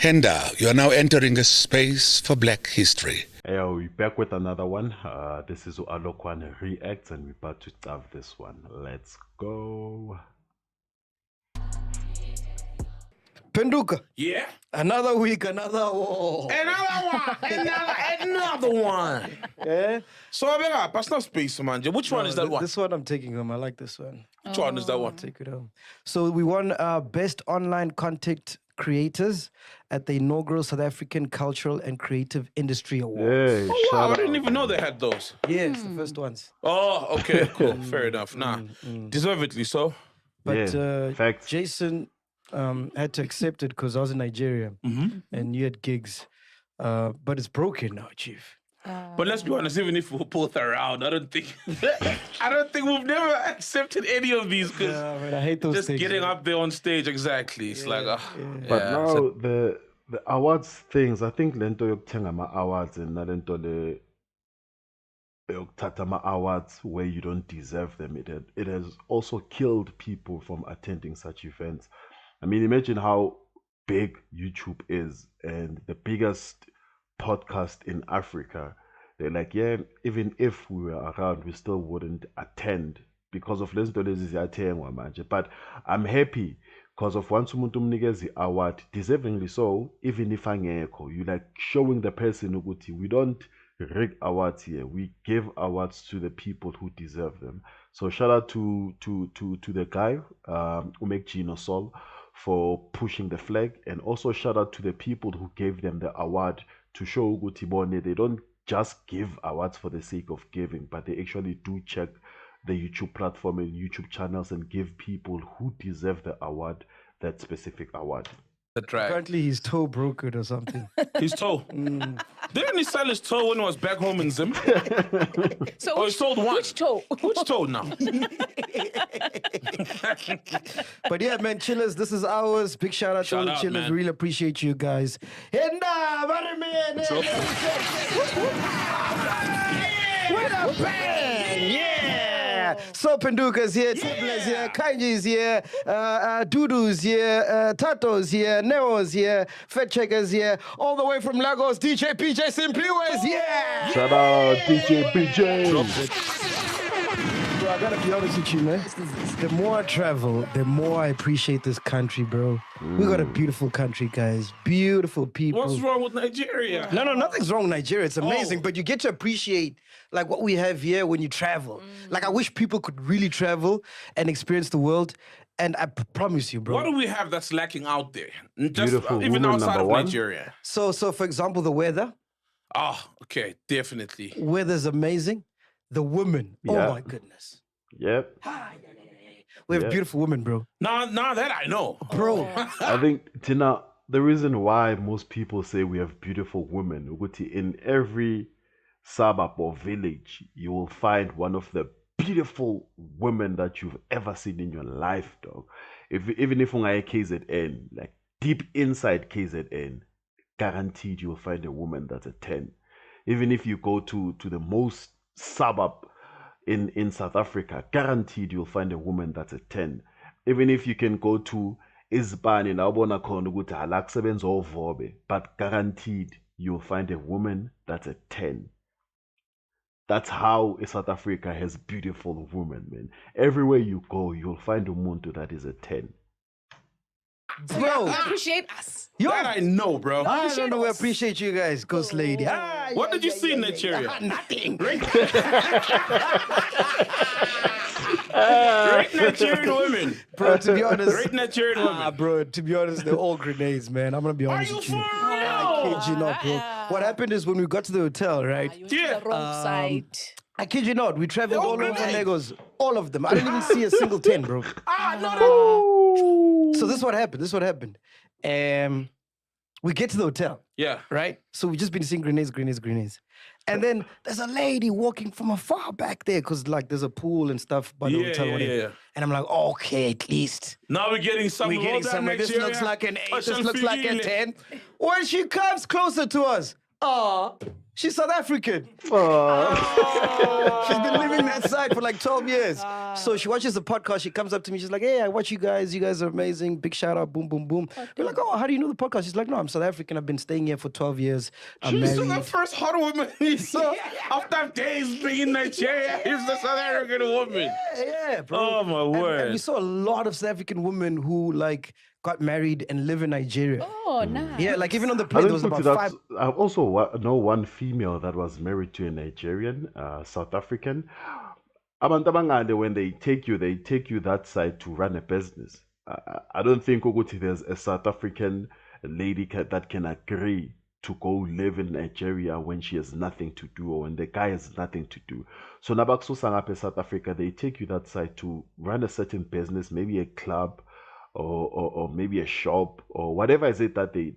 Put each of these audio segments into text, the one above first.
Henda, you are now entering a space for Black history. Hey, we're back with another one. This is Alokwan Reacts, and we're about to start this one. Let's go. Penduka. Yeah. Another week, another war. Another one. Yeah? So I mean, personal space, man. Which one is that one? This one I'm taking home. I like this one. Which one is that one? Take it home. So we won Best Online Content Creators at the inaugural South African Cultural and Creative Industry Awards. Hey, Oh, wow, I shout didn't out. even know they had those. Yes, the first ones. Oh, okay, cool. Fair enough. Nah, deservedly so. But Yeah, facts. Jason had to accept it because I was in Nigeria and you had gigs. But it's broken now, Chief. But let's be honest, even if we both are around, I don't think we've never accepted any of these because Man, I hate those just things. getting up there on stage, exactly. It's like, But yeah, now so- the awards things, I think lento yokuthenga ama-awards and nalento le yokuthatha ama-awards where you don't deserve them, it has also killed people from attending such events. I mean, imagine how big YouTube is and the biggest podcast in Africa. They're like, yeah, even if we were around, we still wouldn't attend because of lezi zinto lezi ziyathengwa manje. But I'm happy because of once umuntu umnikeza i-award, deservingly so, even if angekho, you like showing the person ukuthi we don't rig awards here. We give awards to the people who deserve them. So shout out to the guy, MacG no Sol, for pushing the flag, and also shout out to the people who gave them the award to show ukuthi bone they don't just give awards for the sake of giving, but they actually do check the YouTube platform and YouTube channels and give people who deserve the award that specific award. the drag. Apparently his toe broke it or something. His toe. Didn't he sell his toe when he was back home in Zim? So Oh, he sold one. Which toe? Which toe now? But yeah, man, chillers, this is ours. Big shout out to all Shout the out, chillers. man. Really appreciate you guys. Henda, With a bang! Yeah! So Penduka's here, Stigmas here, Kanji's here, Dudu's here, Tato's here, Neo's here, Fed Checker's here, all the way from Lagos, DJ PJ Simply Ways, yeah! Shout out DJ BJ. Bro, I gotta be honest with you, man. The more I travel, the more I appreciate this country, bro. We got a beautiful country, guys. Beautiful people. What's wrong with Nigeria? No, nothing's wrong with Nigeria. It's amazing, but you get to appreciate like what we have here when you travel. Like I wish people could really travel and experience the world. And I promise you, bro. What do we have that's lacking out there? Just Beautiful even woman, outside number of one. Nigeria. So for example, the weather. Oh, okay, definitely. Weather's amazing. The women. Yeah. Oh my goodness. Yep. We have Yeah. beautiful women, bro. Now that I know. Bro. I think, Tina, the reason why most people say we have beautiful women, ukuthi in every suburb or village, you will find one of the beautiful women that you've ever seen in your life, dog. Even if ungaye KZN, like deep inside KZN, guaranteed you'll find a woman that's a 10. Even if you go to the most suburb in South Africa, guaranteed you'll find a woman that's a 10. Even if you can go to Isbani, nawubona khona ukuthi alakusebenza ovobe, but guaranteed you'll find a woman that's a 10. That's how South Africa has beautiful women, man. Everywhere you go, you'll find a umuntu that is a 10. Bro. Appreciate us. That I know, bro. I don't know. We appreciate you guys, Ghost Lady. What did you see in Nigeria? Nothing. Great Nigerian women. Bro, to be honest. Great Nigerian women. Bro, to be honest, they're all grenades, man. I'm gonna be honest you with you. for I real? kid you not, bro. What happened is when we got to the hotel, right? You went to Yeah. the wrong side. I kid you not, we traveled They're all all over grenades. Lagos. All of them. I didn't even see a single 10, bro. So this is what happened. We get to the hotel, Yeah. right? So we've just been seeing grenades. And then there's a lady walking from afar back there because like there's a pool and stuff by the Yeah, hotel. yeah, whatever. yeah. And I'm like, okay, at least. Now we're getting some. We're getting somewhere. This Nigeria. looks like an 8. This Ocean looks like a Figile. 10. When she comes closer to us, She's South African. Oh. She's been living that side for like 12 years. So she watches the podcast. She comes up to me. She's like, hey, I watch you guys. You guys are amazing. Big shout out. Boom, boom, boom. We're like, oh, how do you know the podcast? She's like, no, I'm South African. I've been staying here for 12 years. I'm She's married. the first hot woman you saw after days being in Nigeria. Here's the South African woman. Yeah, bro. Oh, my And word. we saw a lot of South African women who like got married and live in Nigeria. Oh, nice. Yeah, like even on the I plane, there don't was think about that's. 5. I also know one female that was married to a Nigerian, South African. Abantu abangale, when they take you that side to run a business. I don't think ukuthi there's a South African lady that can agree to go live in Nigeria when she has nothing to do or when the guy has nothing to do. So Nabakso Sangape South Africa, they take you that side to run a certain business, maybe a club or maybe a shop or whatever is it that they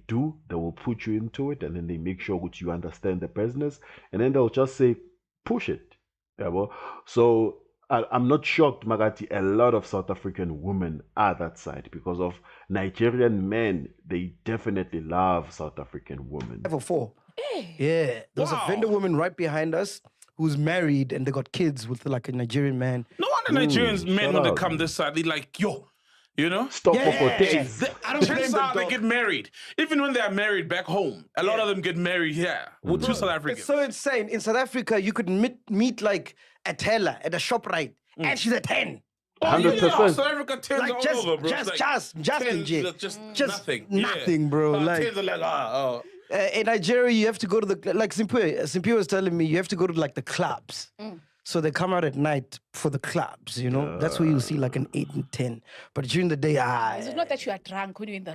do. They will put you into it and then they make sure that you understand the business and then they'll just say, push it. Yeah, well, so I'm not shocked, Magati. A lot of South African women are that side because of Nigerian men. They definitely love South African women. 5 or 4. Yeah, there's a vendor woman right behind us who's married and they got kids with like a Nigerian man. No wonder Nigerians men, shout when they out, come man. this side, they like, yo, you know? Stop Yeah. for days. I don't blame That's them, how they dog. get married. Even when they are married back home, a lot of them get married here with two South Africans. It's so insane. In South Africa, you could meet like a teller at a shop right, and she's a 10. 100%. South Africa tens Like all just, over, bro. just, It's just, just, tens, legit. just Just nothing. nothing, bro. Like- tens are like, oh. In Nigeria, you have to go to the like Simpiwe was telling me, you have to go to like the clubs. So they come out at night for the clubs, you know. That's where you see like an 8 and 10. But during the day, It's not that you are drunk when you're in the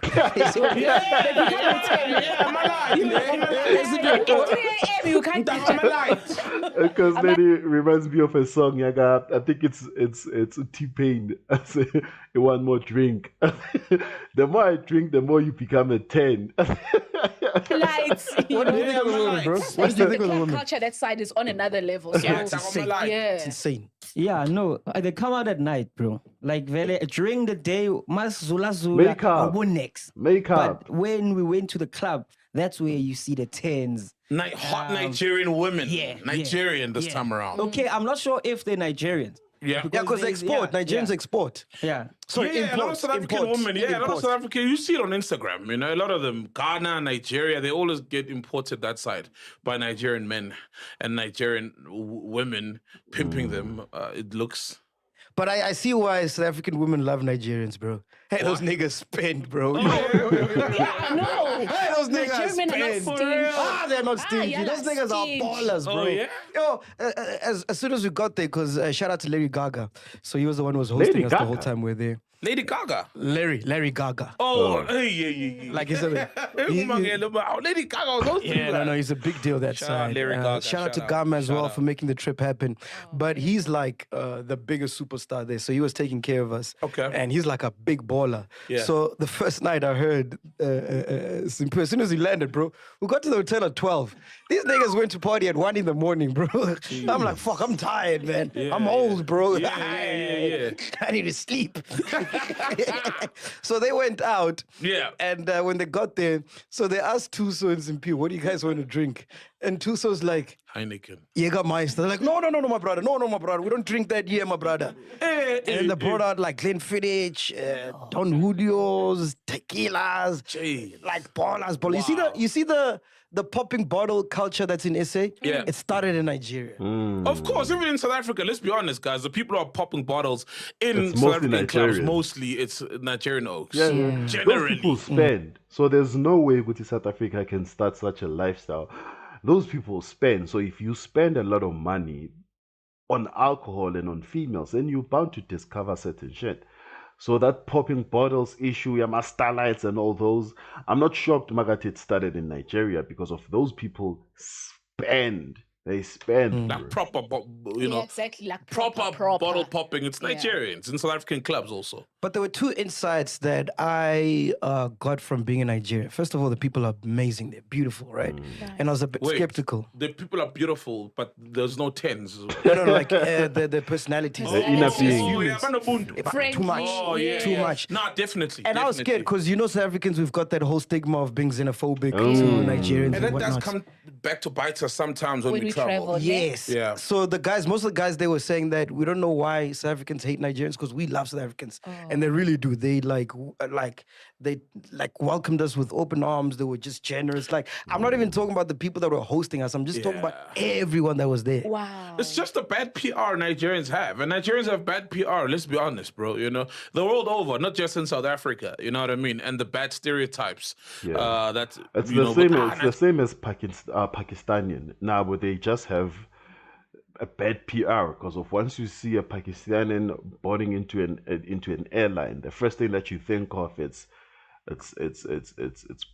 you can't be drunk. Because then it reminds me of a song, Yaga. I think it's T-Pain. I say, one more drink. The more I drink, the more you become a 10. Lights. What do you think of the woman, bro? What do you think of the The woman? culture that side is on another level. So Yeah, It's it's insane. yeah. It's insane. Yeah, no, they come out at night, bro. Like very during the day, mas zula Make up. next. Make up. But when we went to the club, that's where you see the tens. Hot Nigerian women. yeah, Nigerian this yeah. time around. Okay, I'm not sure if they're Nigerians. Yeah. Yeah, because they there's- export. yeah, Nigerians export. Yeah. Sorry, yeah, a lot of import. South African import, women. Yeah, a lot of import. South African. You see it on Instagram. You know, a lot of them, Ghana, Nigeria, they always get imported that side by Nigerian men and Nigerian women pimping them. It looks. But I see why South African women love Nigerians, bro. Hey, those niggas spend, bro. Yeah, no. Hey, those niggas Nigerian men are not spend. stingy. They're not stingy. yeah, Those like niggas stingy. are ballers, bro. Oh, yeah? Yo, as soon as we got there, because shout out to Larry Gaga. So he was the one who was hosting Lady us the whole Gaga? time we were there. Lady Gaga. Larry Gaga. Oh, hey, yeah. Like he's a Lady Gaga. Those yeah, no, he's a big deal that Shout out side. Larry Gaga, Shout out to shout out, Gama as shout well out. for making the trip happen. But he's like the biggest superstar there, so he was taking care of us. Okay. And he's like a big baller. Yeah. So the first night I heard, as soon as he landed, bro, we got to the hotel at 12. These niggas went to party at 1 in the morning, bro. I'm like, fuck, I'm tired, man. I'm old, bro. Yeah. I need to sleep. So they went out. Yeah. And when they got there, so they asked Tuso and Simpi, what do you guys want to drink? And Tuso's like, Heineken. Jägermeister. They're like, no, my brother. No, my brother. We don't drink that here, my brother. And they brought out like Glenfiddich, Don Julio's, tequilas, Jeez. like ballers. You see the popping bottle culture that's in SA? Yeah. It started in Nigeria. Of course, even in South Africa, let's be honest, guys, the people who are popping bottles in It's South mostly African clubs, Nigerian. mostly it's Nigerian oaks. Yeah. Those Generally. people spend. So there's no way Guti South Africa can start such a lifestyle. Those people spend. So if you spend a lot of money on alcohol and on females, then you're bound to discover certain shit. So that popping bottles issue, Yama Starlights and all those, I'm not shocked Magatit started in Nigeria because of those people spend. They spend. Like proper, Yeah, know, exactly. Like proper, proper. bottle popping. It's Yeah. Nigerians in South African clubs also. But there were two insights that I got from being in Nigeria. First of all, the people are amazing. They're beautiful, right? And I was a bit Wait, skeptical. The people are beautiful, but there's no tens. No, like the personalities. The inner Oh. being. Oh, yeah, Too much. Oh, yeah. Too much. Nah, definitely. And I was scared because, you know, South Africans, we've got that whole stigma of being xenophobic to Nigerians and, And that does whatnot. come back to bite us sometimes when we travel. Yes. Yeah. So most of the guys, they were saying that we don't know why South Africans hate Nigerians because we love South Africans, and they really do. They they welcomed us with open arms. They were just generous. Like, I'm not even talking about the people that were hosting us. I'm just talking about everyone that was there. Wow. It's just the bad PR Nigerians have. And Nigerians have bad PR, let's be honest, bro. You know, the world over, not just in South Africa, you know what I mean? And the bad stereotypes. That's It's you the know, same. but- It's the same as Pakistani. Now, but they just have a bad PR because of once you see a Pakistani boarding into an airline, the first thing that you think of it's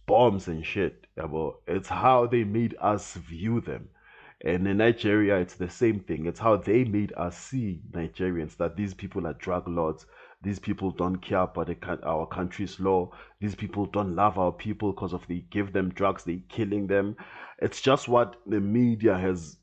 bombs and shit. Yeah, but it's how they made us view them. And in Nigeria, it's the same thing. It's how they made us see Nigerians, that these people are drug lords. These people don't care about our country's law. These people don't love our people because of they give them drugs, they killing them. It's just what the media has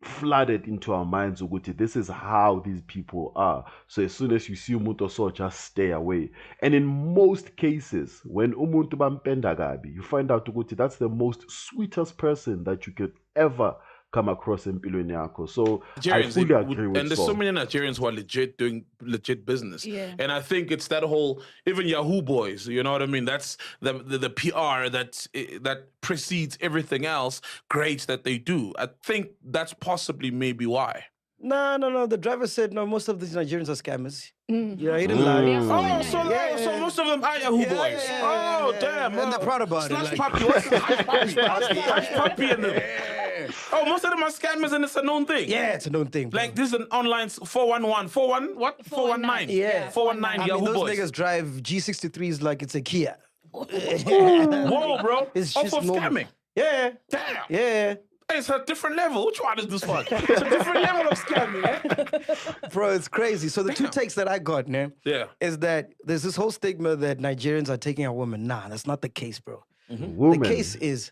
flooded into our minds. Uguti, this is how these people are. So as soon as you see umuntu so, just stay away. And in most cases, when umuntu bampenda gabi, you find out Uguti, that's the most sweetest person that you could ever come across in empilweni yakho. So I fully agree with and there's Saul. so many Nigerians who are legit doing legit business. Yeah. And I think it's that whole, even Yahoo boys, you know what I mean? That's the PR that precedes everything else great that they do. I think that's possibly maybe why. No. The driver said, no, most of these Nigerians are scammers. Yeah, he didn't lie. Oh, so most of them are Yahoo boys. Oh, damn. And they're proud about it. Slash like- puppy. What's the Hush puppy and them? Oh, most of them are scammers and it's a known thing. Yeah, it's a known thing. bro. Like this is an online 411, 41, what? 419. Yeah. 419 I Yahoo mean, those boys. niggas drive G63s like it's a Kia. Whoa, bro. It's Off just of normal. scamming. Yeah. Damn. Yeah. It's a different level. Which one is this one? It's a different level of scamming, eh? Bro, it's crazy. So the two takes that I got, man, Yeah. is that there's this whole stigma that Nigerians are taking our women. Nah, that's not the case, bro. Women The case is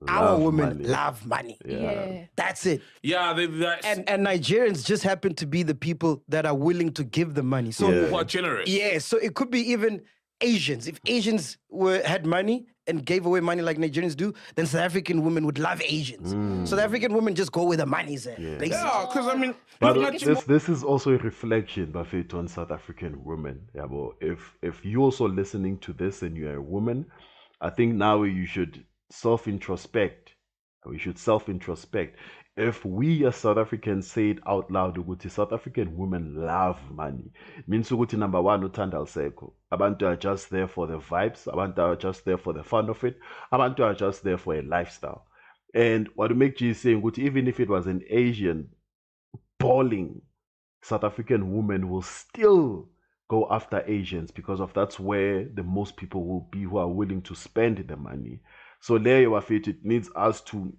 our love women money. love money. Yeah. That's it. Yeah, And Nigerians just happen to be the people that are willing to give the money. So Yeah. who are generous. yeah, so it could be even Asians. If Asians had money and gave away money like Nigerians do, then South African women would love Asians. South African women just go where the money's at. Basically. Yeah, because I mean, But look at this is also a reflection, Buffett, on South African women. Yeah, but if you're also listening to this and you're a woman, I think now you should self-introspect. We should self-introspect. If we as South Africans say it out loud, ukuthi South African women love money. Means ukuthi number one, uthanda aliseko. Abantu are just there for the vibes. Abantu are just there for the fun of it. Abantu are just there for a lifestyle. And what MacG is saying, ukuthi even if it was an Asian balling, South African women will still go after Asians because of that's where the most people will be who are willing to spend the money. So there you are, it needs us to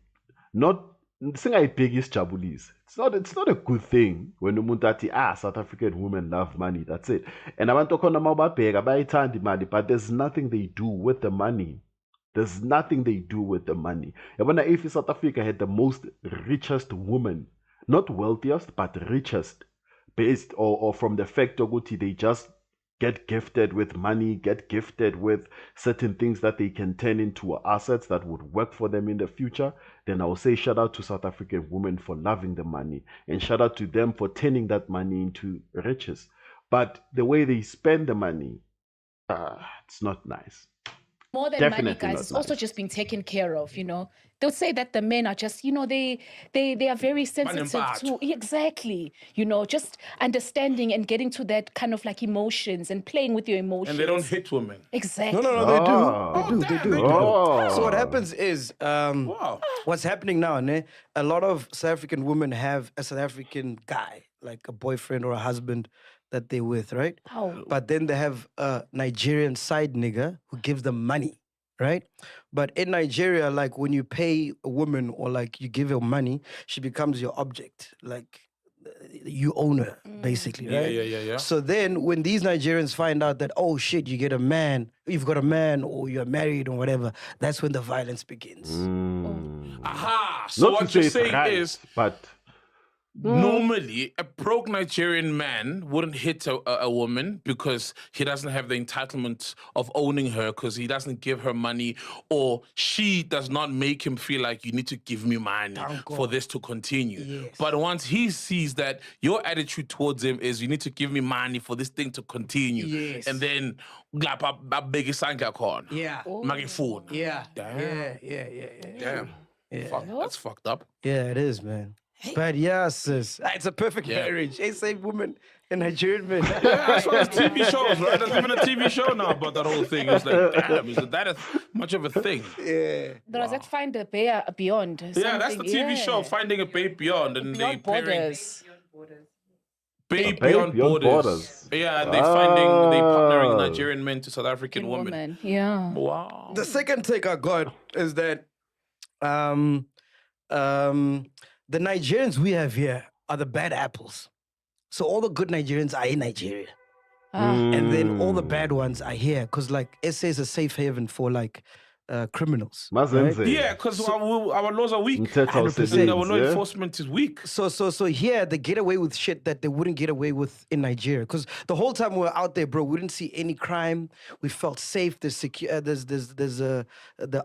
not biggest jabulis. It's not a good thing when umuntu South African women love money. That's it. And abantu khona mawubabheka bayayithanda imali, but there's nothing they do with the money. There's nothing they do with the money. Yabona, if South Africa had the most richest woman, not wealthiest, but richest, based or from the fact that they just get gifted with money, get gifted with certain things that they can turn into assets that would work for them in the future, then I will say shout out to South African women for loving the money and shout out to them for turning that money into riches. But the way they spend the money, it's not nice. More than Definitely money, guys, not it's also nice. just being taken care of, you know. They'll say that the men are just, you know, they are very sensitive to exactly, you know, just understanding and getting to that kind of like emotions and playing with your emotions. and they don't hit women. Exactly. No, they do. They do. Oh. So what happens is, Wow. what's happening now, ne? A lot of South African women have a South African guy, like a boyfriend or a husband that they're with, right? Oh. But then they have a Nigerian side nigga who gives them money, right? But in Nigeria, like when you pay a woman or like you give her money, she becomes your object. Like you own her, basically, right? Yeah. So then when these Nigerians find out that, oh shit, you've got a man, or you're married or whatever, that's when the violence begins. Aha! So Not to what say you're it's saying right, is, but normally a broke Nigerian man wouldn't hit a woman because he doesn't have the entitlement of owning her, because he doesn't give her money, or she does not make him feel like you need to give me money for this to continue. Yes. But once he sees that your attitude towards him is you need to give me money for this thing to continue, Yes. and then Yeah. phone. Yeah. Damn. Yeah. Damn. Fuck, that's fucked up. Yeah, it is, man. But yeah, sis, it's a perfect marriage. Hey, same woman and Nigerian men. Yeah, that's why there's TV shows, right? There's even a TV show now about that whole thing. It's like, damn, is that much of a thing? Yeah. There was like Find a Bear Beyond. Yeah, that's the something, TV show, Finding a Babe Beyond. And Beyond Borders. Babe Babe Beyond Beyond Borders. Borders. Yeah, they partnering Nigerian men to South African women. Yeah. Wow. The second take I got is that the Nigerians we have here are the bad apples. So all the good Nigerians are in Nigeria. And then all the bad ones are here. Because like SA is a safe haven for like criminals. Mazenze. Yeah, because our laws are weak. Mthetho 100%. And our law yeah? enforcement is weak. So here they get away with shit that they wouldn't get away with in Nigeria. Because the whole time we were out there, bro, we didn't see any crime. We felt safe. There's the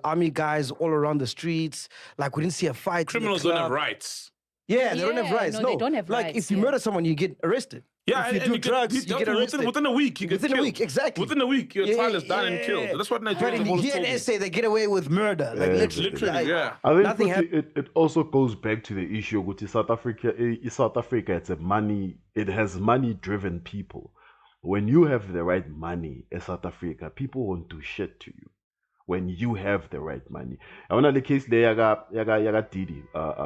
army guys all around the streets. Like we didn't see a fight. Criminals don't have rights. Yeah, they don't have Yeah, rights. no, they don't have like rights, if you yeah. murder someone, you get arrested. Yeah, if you do drugs, you get arrested. within a week, you get Within a killed. week, exactly. Within a week, your trial is done and killed. That's what But Nigerians have always here told in me. SA, they get away with murder. Like Yeah, literally, like, yeah. I think Nothing it also goes back to the issue with South Africa. It has money-driven people. When you have the right money in South Africa, people won't do shit to you. When you have the right money. I want the case there, yaga Diddy,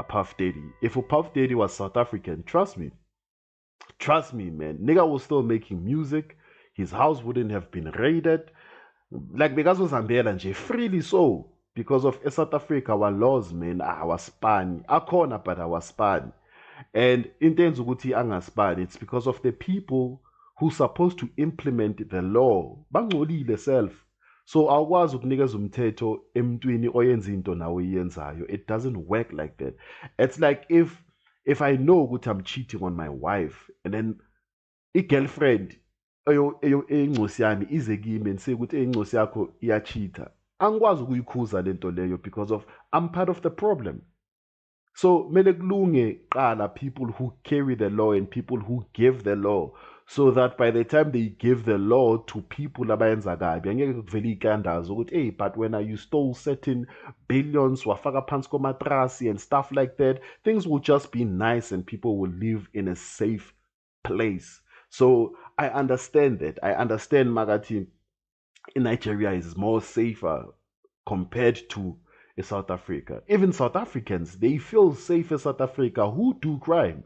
Puff Daddy. If Puff Daddy was South African, trust me, man, nigga was still making music. His house wouldn't have been raided. Like because of Zambia and freely so. Because of South Africa, our laws, man, our span. Akona, but our span. And in terms of Guti Angaspan, it's because of the people who supposed to implement the law. Bangolile self. So awukwazi ukunikeza umthetho emntwini oyenza into nawe iyenzayo. It doesn't work like that. It's like if I know ukuthi I'm cheating on my wife and then i-girlfriend eyincosi yami ize kimi and say ukuthi incosi yakho iyachita. Angikwazi ukuyikhuza lento leyo because of I'm part of the problem. So mele kulunge qala people who carry the law and people who give the law. So that by the time they give the law to people abayenza kabi, angeke kuvele ikandazo ukuthi hey, but when you stole certain billions wafaka phansi komatrasi and stuff like that, things will just be nice and people will live in a safe place. So I understand that. I understand Magati in Nigeria is more safer compared to South Africa. Even South Africans, they feel safe in South Africa who do crime.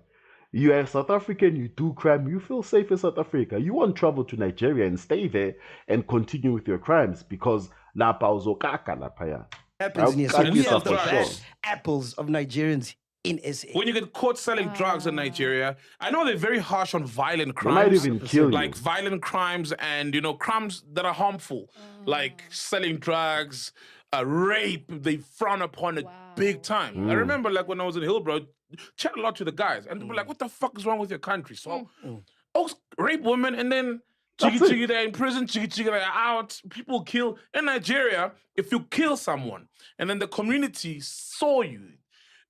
You are South African, you do crime, you feel safe in South Africa. You won't travel to Nigeria and stay there and continue with your crimes because lapa uzokaka lapaya. happens in here. So And we it's have the drugs. bad apples of Nigerians in SA. When you get caught selling drugs in Nigeria, I know they're very harsh on violent They might crimes. even kill you. Like violent crimes and, crimes that are harmful. Like selling drugs, rape, they frown upon it big time. I remember like when I was in Hillbrow, chat a lot to the guys and they were like, what the fuck is wrong with your country? So, rape women and then chiggy they're in prison, chiggy they're out. People kill. In Nigeria, if you kill someone and then the community saw you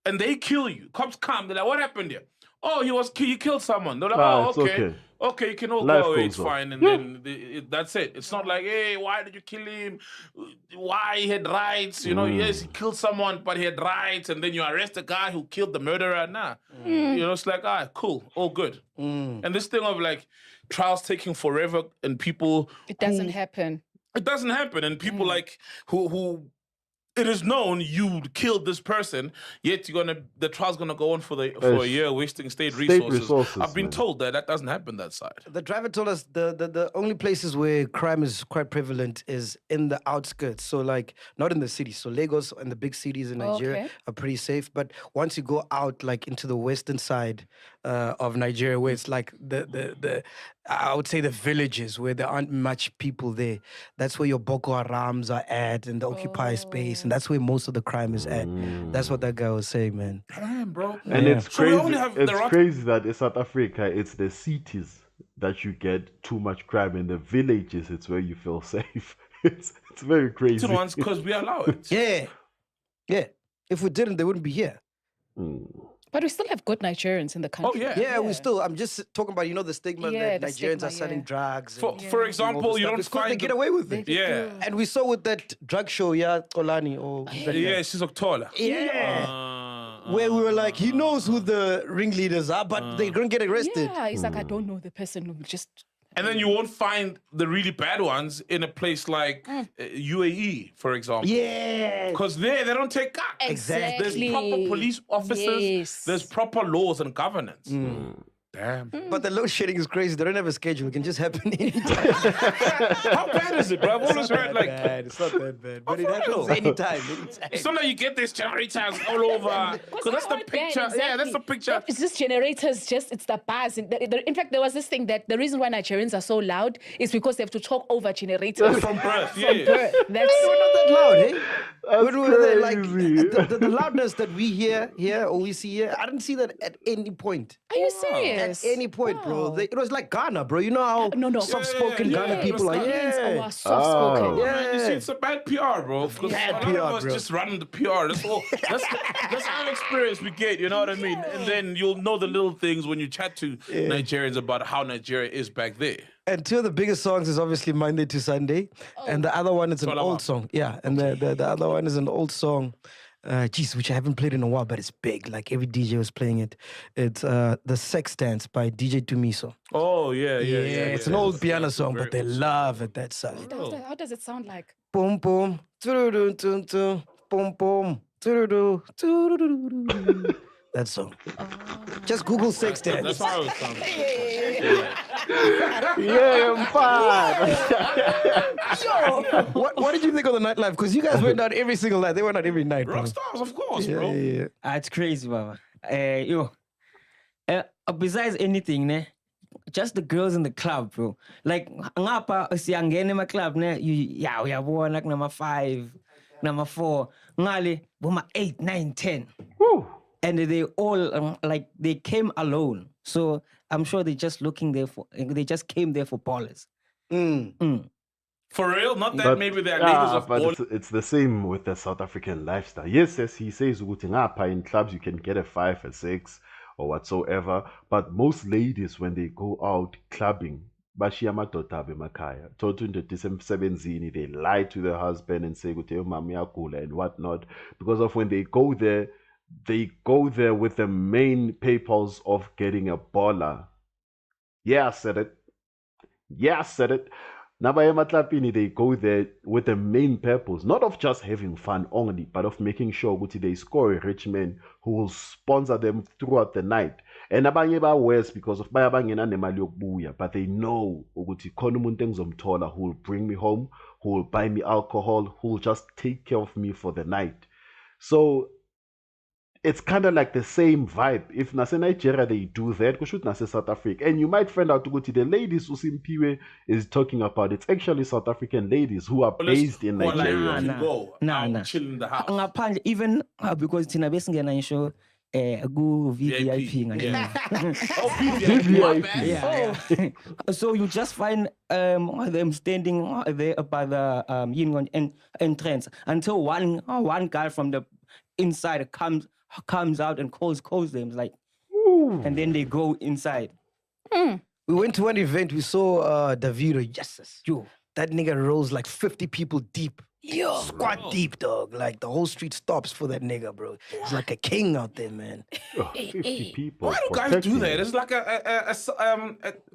and they kill you, cops come, they're like, what happened here? Oh, he killed someone. They're like, it's okay. okay. Okay, you can all Life go away, it's goes on. fine. And then that's it. It's not like, hey, why did you kill him? Why he had rights? Yes, he killed someone, but he had rights. And then you arrest the guy who killed the murderer. Nah. It's like, cool, all good. And this thing of like trials taking forever and people... It doesn't happen. It doesn't happen. And people like who it is known you killed this person, yet the trial's gonna go on for a year, wasting state resources. I've been told that doesn't happen that side. The driver told us the only places where crime is quite prevalent is in the outskirts. So like not in the city. So Lagos and the big cities in Nigeria are pretty safe. But once you go out like into the western side, of Nigeria, where it's like the I would say the villages where there aren't much people there. That's where your Boko Harams are at and the occupied space, and that's where most of the crime is at. That's what that guy was saying, man. Damn, bro. And Yeah. it's So we crazy. only have It's the crazy that in South Africa, it's the cities that you get too much crime. In the villages, it's where you feel safe. It's very crazy. ones because we allow it. Yeah. Yeah. If we didn't, they wouldn't be here. But we still have good Nigerians in the country. yeah. Yeah, we still, I'm just talking about, the stigma Yeah, that the Nigerians stigma, are selling yeah. drugs. For, and for all example, this you stuff. don't It's 'cause find they get away with it. Yeah. And we saw with that drug show, Kolani, or Yeah, she's Octola. where we were like, he knows who the ringleaders are, but they're going to get arrested. Yeah, he's like, I don't know the person who just. And then you won't find the really bad ones in a place like UAE, for example. Yeah. Because there, they don't take cuts. Exactly. There's proper police officers. Yes. There's proper laws and governance. Damn. But the load shedding is crazy. They don't have a schedule. It can just happen anytime. How bad is it, bro? I've always heard like bad. It's not that bad. But it for happens real? anytime. sometimes you get these generators all over. Because that's the picture. Yeah, that's the picture. It's just generators, it's the bars. In fact, there was this thing that the reason why Nigerians are so loud is because they have to talk over generators. From birth, From yeah. birth. That's We're not that loud, eh? That's When we were there, like crazy. the loudness that we hear here or we see here, I didn't see that at any point. Are you At serious? any point, bro. Wow. It was like Ghana, bro. You know how No. soft-spoken Yeah, Ghana yeah, people are. Nigerians Yeah. are soft-spoken. Oh. Man, you see, it's a bad PR, bro. Because Bad a lot PR, of us bro. just run the PR. That's all. That's our experience we get. You know what I mean? And then you'll know the little things when you chat to Nigerians about how Nigeria is back there. And two of the biggest songs is obviously Monday to Sunday, and the other one is an Solomon. old song. Yeah, and the other one is an old song, which I haven't played in a while, but it's big. Like every DJ was playing it. It's the Sex Dance by DJ Tumiso. Oh yeah. It's an old piano song, but they love it that side. How does it sound like? Boom boom, doo doo doo, boom boom, doo doo doo. That song. Just Google Sex Dance. That's how it sounds. Yeah, I'm fine. What did you think of the nightlife? Because you guys went out every single night. They went out every night, bro. Rock stars, of course, Yeah, bro. yeah, yeah. It's crazy, Baba. Besides anything, ne, just the girls in the club, bro. Like, ngapa siyangena ema club, ne, uyabona like number 5, number 4, ngale, boma 8, 9, 10. Woo. And they all, they came alone. So I'm sure they just they just came there for ballers. For real, not that But, maybe they're ladies of but all. it's the same with the South African lifestyle. Yes, he says ukuthi ngapha in clubs you can get a 5, a 6, or whatsoever. But most ladies, when they go out clubbing, bashiya amadoda abo emakhaya. Thola indoda isemsebenzini, they lie to their husband and say ukuthi mama uyagula and whatnot. Because of when they go there with the main purpose of getting a baller. Yeah, I said it. Nabaya Matlapini, they go there with the main purpose, not of just having fun only, but of making sure that they score a rich man who will sponsor them throughout the night. And abanye ba worse because of bayabangena nemali yokubuya, but they know ukuthi khona umuntu engizomthola who will bring me home, who will buy me alcohol, who will just take care of me for the night. So it's kind of like the same vibe. If Nase Nigeria they do that, go shoot Nase South Africa. And you might find out to go to the ladies Usimpiwe is talking about. It's actually South African ladies who are based in Who are like, Nigeria. you go, Nah. I'll chill in the house. Ngaphandle, even because thina besingena ngisho ku VVIP ngale. Yeah. Oh, PVIP. My bad. Yeah. So you just find them standing there by the entrance until one guy from the inside comes out and calls them like, and then they go inside. We went to an event. We saw Davido. Yes, Yo. that nigga rolls like 50 people deep. Squat deep, dog. Like the whole street stops for that nigga, bro. He's like a king out there, man. 50 people. Why do guys protecting do that? you. It's like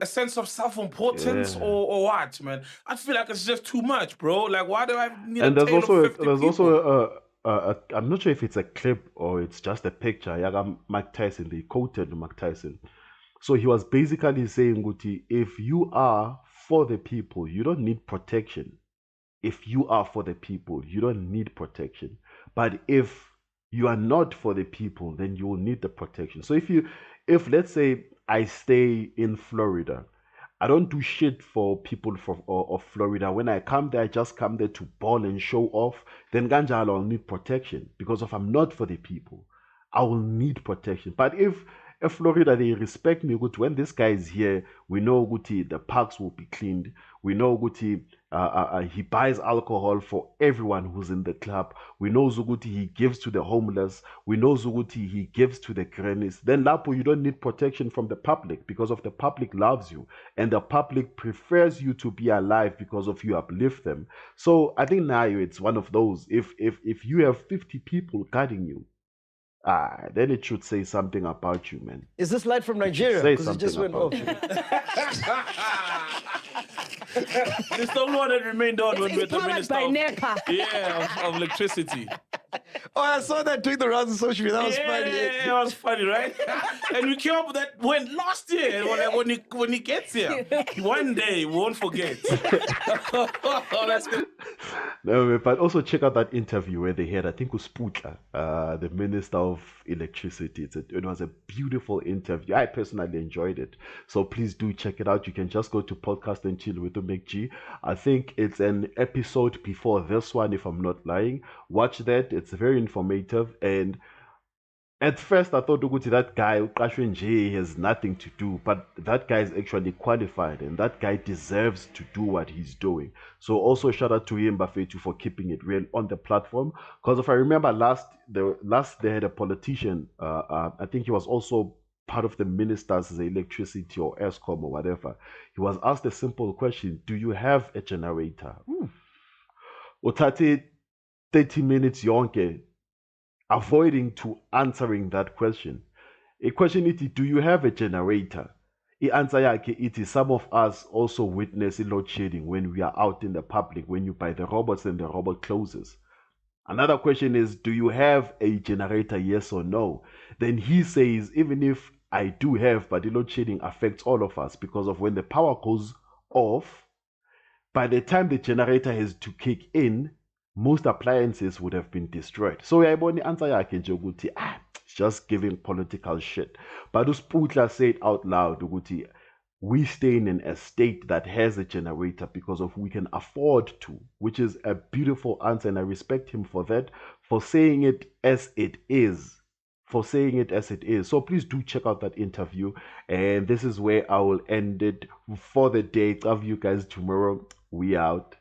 a sense of self-importance Yeah. or what, man? I feel like it's just too much, bro. Like, why do I need And a there's tail also of 50 people? I'm not sure if it's a clip or it's just a picture. Yaga Mike Tyson, they quoted Mike Tyson. So he was basically saying, Guti, if you are for the people, you don't need protection. If you are for the people, you don't need protection. But if you are not for the people, then you will need the protection. So if if let's say I stay in Florida, I don't do shit for people of Florida. When I come there, I just come there to ball and show off. Then Ganja, I'll need protection because if I'm not for the people, I will need protection. But if Florida, they respect me, good, when this guy is here, we know Guti, the parks will be cleaned. We know Guti, he buys alcohol for everyone who's in the club. We know Zuguti, he gives to the homeless. We know Zuguti, he gives to the grannies. Then Lapo, you don't need protection from the public because of the public loves you. And the public prefers you to be alive because of you uplift them. So I think now it's one of those. If you have 50 people guarding you, then it should say something about you, man. Is this light from Nigeria? Say Because it just went something off. It's the one that remained on when we were the Powered minister by of, NEPA. of electricity. Oh, I saw that doing the rounds on social media. That was funny. Yeah, it was funny, right? And we came up with that last year. When he gets here, one day we won't forget. Oh, that's good. No, but also check out that interview where they had, I think, Usputla, the Minister of Electricity. It was a beautiful interview. I personally enjoyed it. So please do check it out. You can just go to Podcast and Chill with the MacG. I think it's an episode before this one, if I'm not lying. Watch that. It's very informative. And at first, I thought Uguti, that guy, Ukashwe Nje, has nothing to do, but that guy is actually qualified and that guy deserves to do what he's doing. So also shout out to him, Bafetu, for keeping it real on the platform. Because if I remember last they had a politician, I think he was also part of the ministers, the electricity or ESCOM or whatever. He was asked a simple question: do you have a generator? Uthathe 30 minutes yonke avoiding to answering that question. A question is, do you have a generator? The answer yake it is some of us also witness load shedding when we are out in the public, when you buy the robots and the robot closes. Another question is, do you have a generator, yes or no? Then he says, even if I do have, but the load shedding affects all of us because of when the power goes off, by the time the generator has to kick in, most appliances would have been destroyed. So I want the answer yakhe nje ukuthi just giving political shit. But Usputla said out loud ukuthi we stay in an estate that has a generator because of we can afford to, which is a beautiful answer, and I respect him for that, for saying it as it is. For saying it as it is. So please do check out that interview. And this is where I will end it for the day. Love you guys tomorrow. We out.